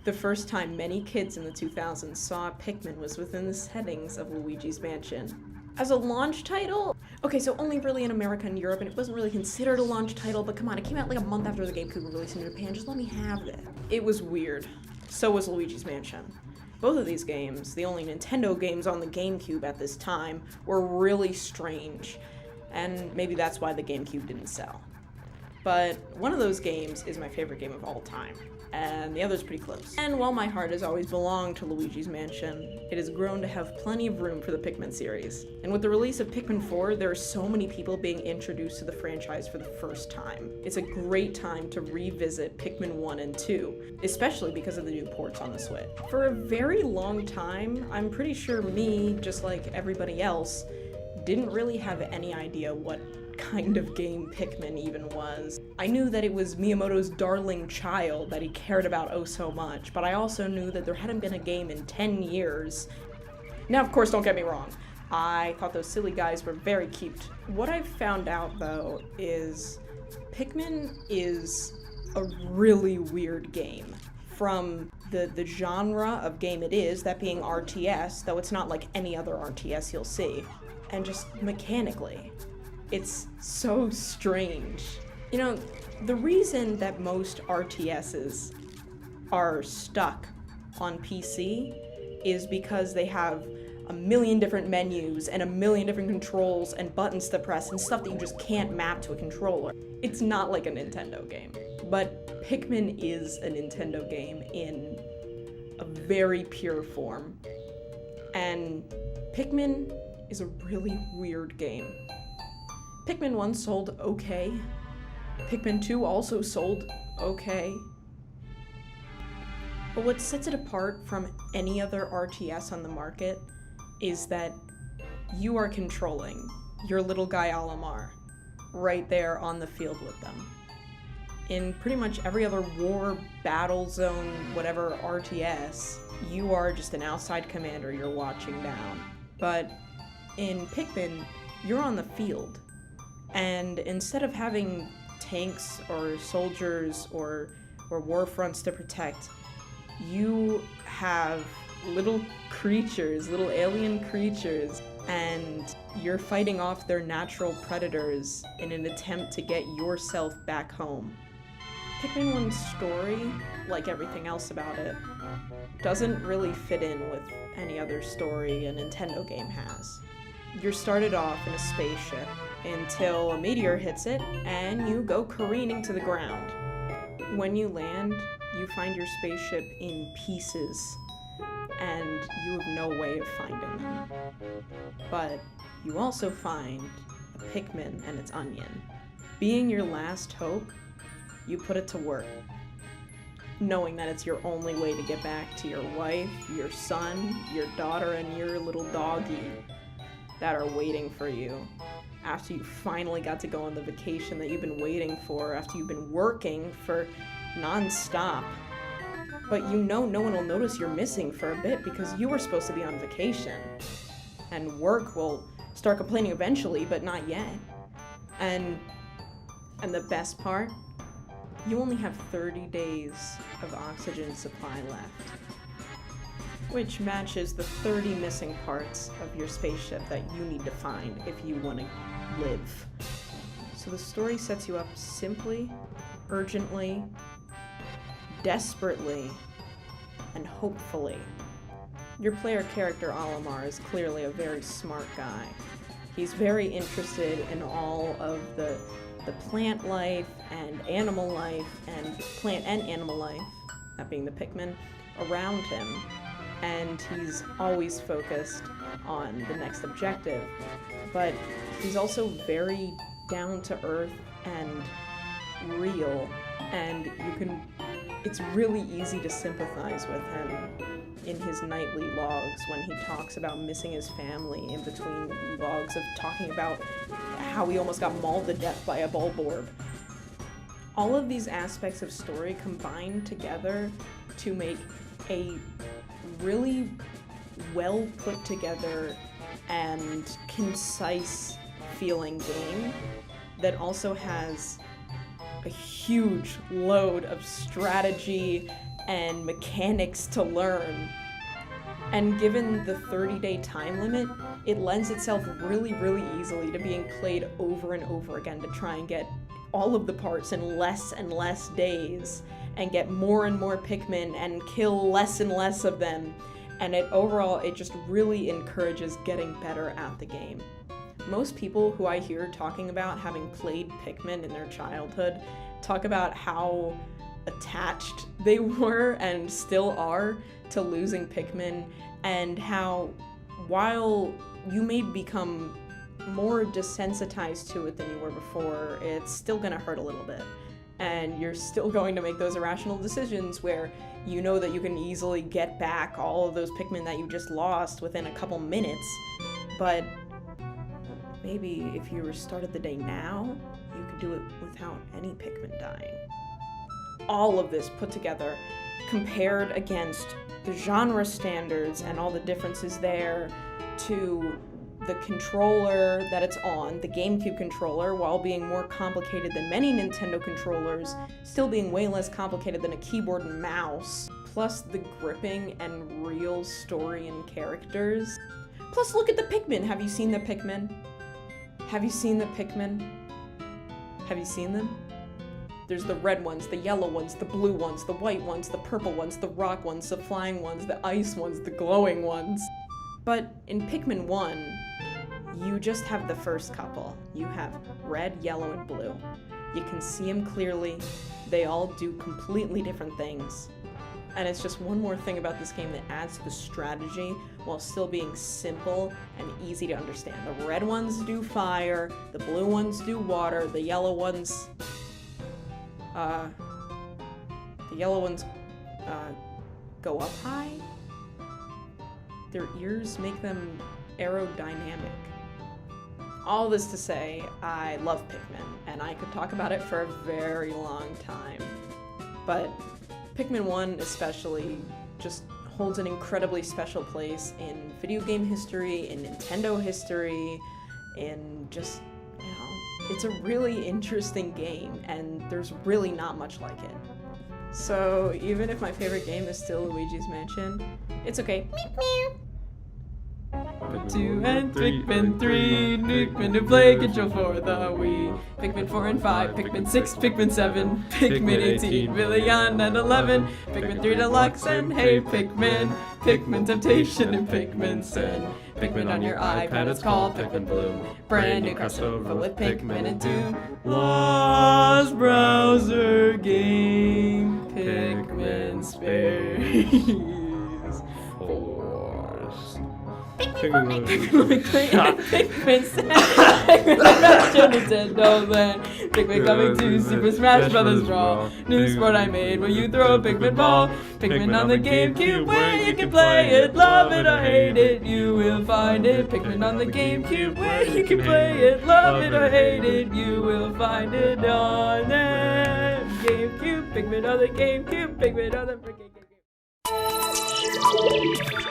The first time many kids in the 2000s saw Pikmin was within the settings of Luigi's Mansion. As a launch title, okay, so only really in America and Europe, and it wasn't really considered a launch title, but come on, it came out like a month after the GameCube was released in Japan, just let me have it. It was weird. So was Luigi's Mansion. Both of these games, the only Nintendo games on the GameCube at this time, were really strange, and maybe that's why the GameCube didn't sell. But one of those games is my favorite game of all time, and the other's pretty close. And while my heart has always belonged to Luigi's Mansion, it has grown to have plenty of room for the Pikmin series. And with the release of Pikmin 4, there are so many people being introduced to the franchise for the first time. It's a great time to revisit Pikmin 1 and 2, especially because of the new ports on the Switch. For a very long time, I'm pretty sure me, just like everybody else, didn't really have any idea what kind of game Pikmin even was. I knew that it was Miyamoto's darling child that he cared about oh so much, but I also knew that there hadn't been a game in 10 years. Now, of course, don't get me wrong. I thought those silly guys were very cute. What I've found out, though, is Pikmin is a really weird game. From the genre of game it is, that being RTS, though it's not like any other RTS you'll see, and just mechanically. It's so strange. You know, the reason that most RTSs are stuck on PC is because they have a million different menus and a million different controls and buttons to press and stuff that you just can't map to a controller. It's not like a Nintendo game. But Pikmin is a Nintendo game in a very pure form. And Pikmin is a really weird game. Pikmin 1 sold okay. Pikmin 2 also sold okay. But what sets it apart from any other RTS on the market is that you are controlling your little guy Olimar right there on the field with them. In pretty much every other war, battle zone, whatever RTS, you are just an outside commander you're watching down. But in Pikmin, you're on the field. And instead of having tanks or soldiers or war fronts to protect, you have little creatures, little alien creatures, and you're fighting off their natural predators in an attempt to get yourself back home. Pikmin 1's story, like everything else about it, doesn't really fit in with any other story a Nintendo game has. You're started off in a spaceship until a meteor hits it and you go careening to the ground. When you land, you find your spaceship in pieces and you have no way of finding them. But you also find a Pikmin and its onion. Being your last hope, you put it to work, knowing that it's your only way to get back to your wife, your son, your daughter, and your little doggy that are waiting for you after you finally got to go on the vacation that you've been waiting for, after you've been working for non-stop. But you know no one will notice you're missing for a bit because you were supposed to be on vacation. And work will start complaining eventually, but not yet. And the best part? You only have 30 days of oxygen supply left, which matches the 30 missing parts of your spaceship that you need to find if you want to live. So the story sets you up simply, urgently, desperately, and hopefully. Your player character Olimar is clearly a very smart guy. He's very interested in all of the plant life and animal life, and plant and animal life, that being the Pikmin, around him. And he's always focused on the next objective. But he's also very down to earth and real, and it's really easy to sympathize with him in his nightly logs when he talks about missing his family in between logs of talking about how he almost got mauled to death by a bulborb. All of these aspects of story combine together to make a really well put together and concise feeling game that also has a huge load of strategy and mechanics to learn. And given the 30-day time limit, it lends itself really, really easily to being played over and over again to try and get all of the parts in less and less days, and get more and more Pikmin and kill less and less of them. And overall, it just really encourages getting better at the game. Most people who I hear talking about having played Pikmin in their childhood talk about how attached they were and still are to losing Pikmin, and how while you may become more desensitized to it than you were before, it's still gonna hurt a little bit. And you're still going to make those irrational decisions where you know that you can easily get back all of those Pikmin that you just lost within a couple minutes, but maybe if you restarted the day now, you could do it without any Pikmin dying. All of this put together, compared against the genre standards and all the differences there, to the controller that it's on, the GameCube controller, while being more complicated than many Nintendo controllers, still being way less complicated than a keyboard and mouse, plus the gripping and real story and characters. Plus, look at the Pikmin! Have you seen the Pikmin? Have you seen the Pikmin? Have you seen them? There's the red ones, the yellow ones, the blue ones, the white ones, the purple ones, the rock ones, the flying ones, the ice ones, the glowing ones. But in Pikmin 1, you just have the first couple. You have red, yellow, and blue. You can see them clearly. They all do completely different things. And it's just one more thing about this game that adds to the strategy while still being simple and easy to understand. The red ones do fire, the blue ones do water, the yellow ones go up high. Their ears make them aerodynamic. All this to say, I love Pikmin, and I could talk about it for a very long time. But Pikmin 1 especially just holds an incredibly special place in video game history, in Nintendo history, in just, it's a really interesting game, and there's really not much like it. So even if my favorite game is still Luigi's Mansion, it's okay. Pikmin 2 and Pikmin 3, Pikmin to play, control for the Wii. Pikmin 4 and 5, Pikmin 6, Pikmin 7, Pikmin 18, Billion and 11, Pikmin 3 Deluxe and Hey Pikmin, Pikmin Temptation and Pikmin Sin. Pikmin on your iPad, it's called Pikmin Bloom. Brand new crossover with Pikmin and Toon. Lost browser game, Pikmin Space Force. Pikmin 3 and Pikmin 7, Pikmin Adventure Nintendo Land, Pikmin coming to Super Smash Bros. Brawl. New sport I made where you throw a Pikmin ball. Pikmin on the GameCube where you can play it, love it or hate it, you will find it. Pikmin on the GameCube where you can play it, love it or hate it, you will find it on the GameCube. Pikmin on the GameCube, Pikmin on the freaking GameCube.